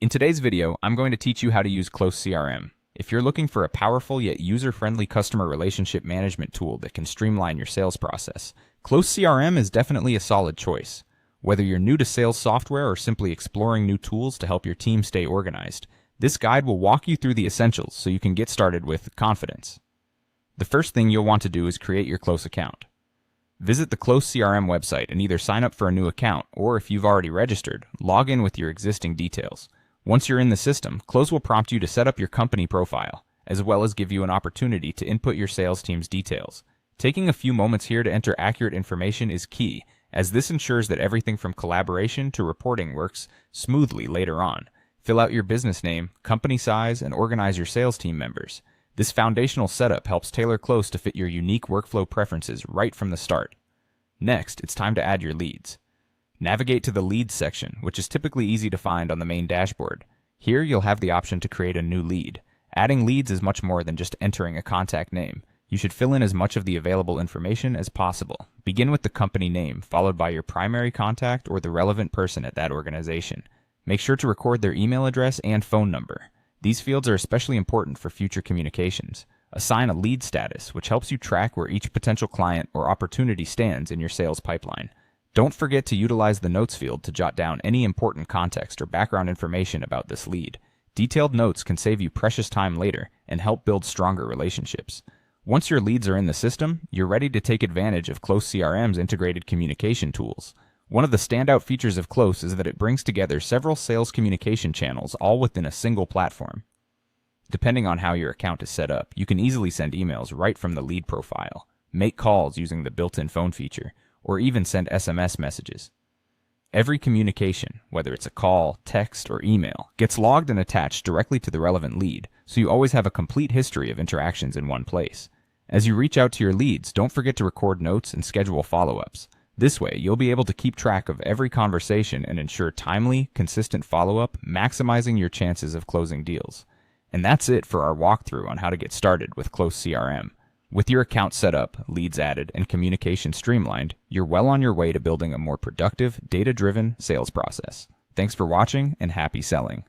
In today's video, I'm going to teach you how to use Close CRM. If you're looking for a powerful yet user-friendly customer relationship management tool that can streamline your sales process, Close CRM is definitely a solid choice. Whether you're new to sales software or simply exploring new tools to help your team stay organized, this guide will walk you through the essentials so you can get started with confidence. The first thing you'll want to do is create your Close account. Visit the Close CRM website and either sign up for a new account, or if you've already registered, log in with your existing details. Once you're in the system, Close will prompt you to set up your company profile, as well as give you an opportunity to input your sales team's details. Taking a few moments here to enter accurate information is key, as this ensures that everything from collaboration to reporting works smoothly later on. Fill out your business name, company size, and organize your sales team members. This foundational setup helps tailor Close to fit your unique workflow preferences right from the start. Next, it's time to add your leads. Navigate to the Leads section, which is typically easy to find on the main dashboard. Here, you'll have the option to create a new lead. Adding leads is much more than just entering a contact name. You should fill in as much of the available information as possible. Begin with the company name, followed by your primary contact or the relevant person at that organization. Make sure to record their email address and phone number. These fields are especially important for future communications. Assign a lead status, which helps you track where each potential client or opportunity stands in your sales pipeline. Don't forget to utilize the Notes field to jot down any important context or background information about this lead. Detailed notes can save you precious time later and help build stronger relationships. Once your leads are in the system, you're ready to take advantage of Close CRM's integrated communication tools. One of the standout features of Close is that it brings together several sales communication channels all within a single platform. Depending on how your account is set up, you can easily send emails right from the lead profile, make calls using the built-in phone feature, or even send SMS messages. Every communication, whether it's a call, text, or email, gets logged and attached directly to the relevant lead, so you always have a complete history of interactions in one place. As you reach out to your leads, don't forget to record notes and schedule follow-ups. This way, you'll be able to keep track of every conversation and ensure timely, consistent follow-up, maximizing your chances of closing deals. And that's it for our walkthrough on how to get started with Close CRM. With your account set up, leads added, and communication streamlined, you're well on your way to building a more productive, data-driven sales process. Thanks for watching, and happy selling.